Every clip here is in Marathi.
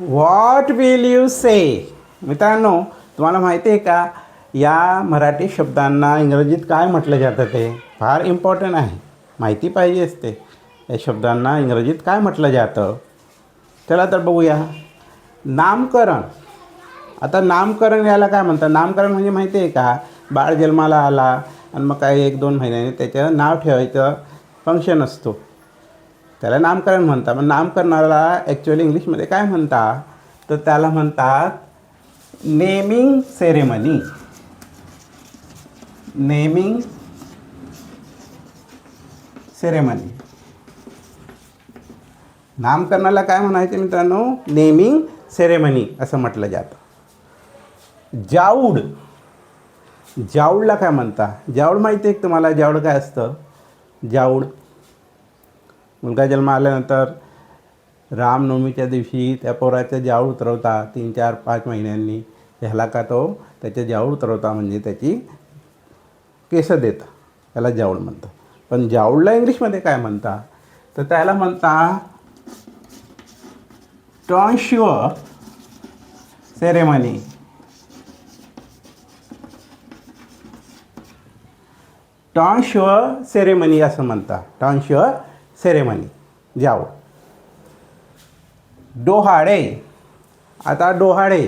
व्हॉट विल यू से? मित्रांनो, तुम्हाला माहिती आहे का या मराठी शब्दांना इंग्रजीत काय म्हटलं जातं? ते फार इम्पॉर्टंट आहे, माहिती पाहिजे असते. या शब्दांना इंग्रजीत काय म्हटलं जातं? चला तर बघूया. नामकरण. आता नामकरण याला काय म्हणतात? नामकरण म्हणजे माहिती आहे का, बाळ जन्माला आला आणि मग काही 1-2 महिन्याने त्याचं नाव ठेवायचं फंक्शन असतो, त्याला नामकरण म्हणतात. मग नामकरणाला ॲक्च्युअली इंग्लिशमध्ये काय म्हणतात? तर त्याला म्हणतात नेमिंग सेरेमनी. Naming ceremony. नामकरणाला काय म्हणायचं मित्रांनो? नेमिंग सेरेमनी असं म्हटलं जातं. जाऊड. जाऊडला काय म्हणतात? जाऊड माहिती आहे का तुम्हाला? जाऊड काय असतं? जाऊड मुलगा जन्म आल्यानंतर रामनवमीच्या दिवशी त्या पोराचं जाऊड उतरवता 3-4-5 महिन्यांनी. ह्याला का तो त्याचे जाऊड उतरवता म्हणजे त्याची केस देतं, त्याला जाऊड म्हणतं. पण जाऊडला इंग्लिशमध्ये काय म्हणता? तर त्याला म्हणता टॉन्श्युअर सेरेमनी. टॉन्श्युअर सेरेमनी असं म्हणतात. टॉन्श्युअर सेरेमनी, जाऊड. डोहाळे. आता डोहाळे.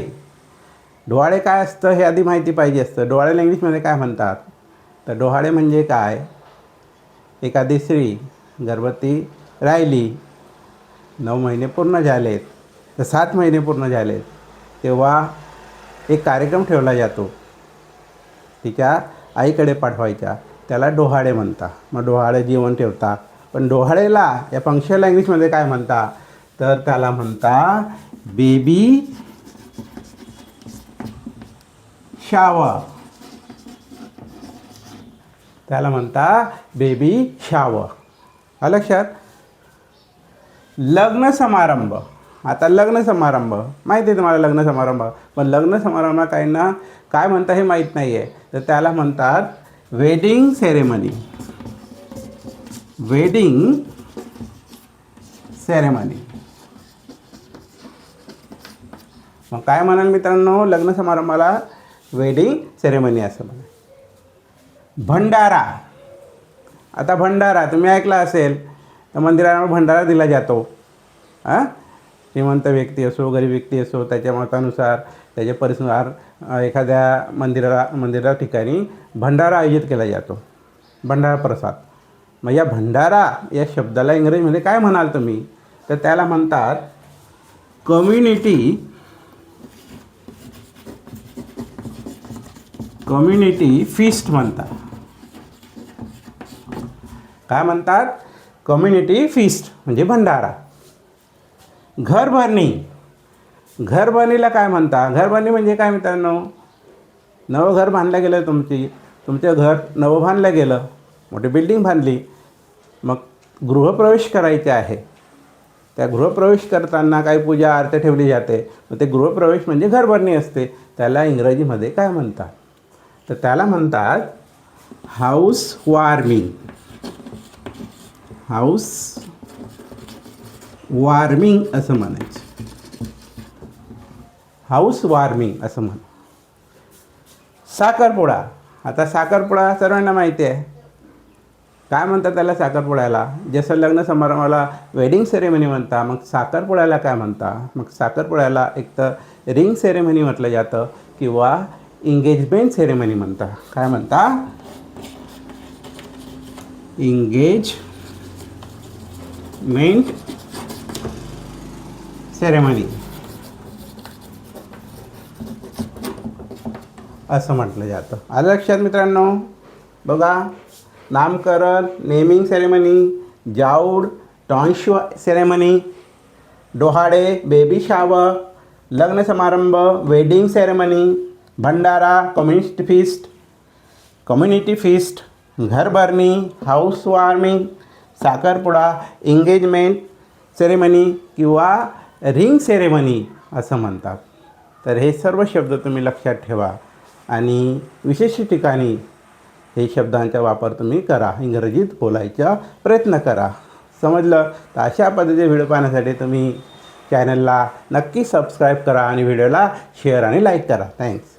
डोहाळे काय असतं हे आधी माहिती पाहिजे असतं. डोहाळेला इंग्लिशमध्ये काय म्हणतात? तर डोहाळे म्हणजे काय? एखादी स्त्री गर्भवती राहिली, 9 महिने पूर्ण झालेत, तर 7 महिने पूर्ण झालेत, तेव्हा एक कार्यक्रम ठेवला जातो, तिच्या आईकडे पाठवायचा, त्याला डोहाळे म्हणतात. मग डोहाळे जेवण ठेवतात. पण डोहाळेला या फंक्शनला इंग्लिशमध्ये काय म्हणतात? तर त्याला म्हणता बेबी शावर. त्याला म्हणता बेबी शावर. आलं लक्षात? लग्न समारंभ. आता लग्न समारंभ माहिती आहे तुम्हाला, लग्न समारंभ. पण लग्न समारंभ काहींना काय म्हणतात हे माहीत नाही आहे, तर त्याला म्हणतात वेडिंग सेरेमनी. Wedding ceremony. मग काय म्हणाल मित्रांनो? लग्न समारंभाला वेडिंग सेरेमनी असं म्हणा. भंडारा. आता भंडारा तुम्ही ऐकला असेल, तर मंदिरावर भंडारा दिला जातो. श्रीमंत व्यक्ती असो, गरीब व्यक्ती असो, त्याच्या मतानुसार, त्याच्या परिसरात एखाद्या मंदिरा ठिकाणी भंडारा आयोजित केला जातो, भंडारा प्रसाद. मग या भंडारा या शब्दाला इंग्रजीमध्ये काय म्हणाल तुम्ही? तर त्याला म्हणतात कम्युनिटी फीस्ट म्हणतात. काय म्हणतात? कम्युनिटी फीस्ट म्हणजे भंडारा. घरभरणी. घरभरणीला काय म्हणतात? घरभरणी म्हणजे काय मित्रांनो? नवं घर बांधलं गेलं, तुमचं घर नवं बांधलं गेलं, मोठी बिल्डिंग बांधली, मग गृहप्रवेश करायचे आहे. त्या गृहप्रवेश करताना काही पूजा आरती ठेवली जाते. मग ते गृहप्रवेश म्हणजे घरभरणी असते. त्याला इंग्रजीमध्ये काय म्हणतात? तर त्याला म्हणतात हाऊस वॉर्मिंग. हाऊस वॉर्मिंग असं म्हणायचं. हाऊस वॉर्मिंग असं म्हण. साखरपुडा. आता साखरपुडा सर्वांना माहिती आहे. काय म्हणतात त्याला साखरपुड्याला? जसं लग्न समारंभाला वेडिंग सेरेमनी म्हणता, मग साखरपुड्याला काय म्हणता? मग साखरपुड्याला एक तर रिंग सेरेमनी म्हटलं जातं किंवा इंगेजमेंट सेरेमनी म्हणता. काय म्हणता? इंगेजमेंट सेरेमनी असं म्हटलं जातं. आलं लक्षात मित्रांनो? बघा, नामकरण, नेमिंग सेरेमनी, जाऊड, टॉन्श्युअर सेरेमनी, डोहाळे, बेबी शावर, लग्न समारंभ, वेडिंग सेरेमनी, भंडारा, कम्युनिटी फीस्ट, घरभरणी, हाऊस वॉर्मिंग, साखरपुडा, एंगेजमेंट सेरेमनी किंवा रिंग सेरेमनी असं म्हणतात. तर हे सर्व शब्द तुम्ही लक्षात ठेवा आणि विशेष ठिकाणी हे शब्दांचा वापर तुम्ही करा, इंग्रजीत बोलायचा प्रयत्न करा. समजलं? तर अशा पद्धतीचे व्हिडिओ पाहण्यासाठी तुम्ही चॅनलला नक्की सबस्क्राईब करा आणि व्हिडिओला शेअर आणि लाईक करा. थँक्स.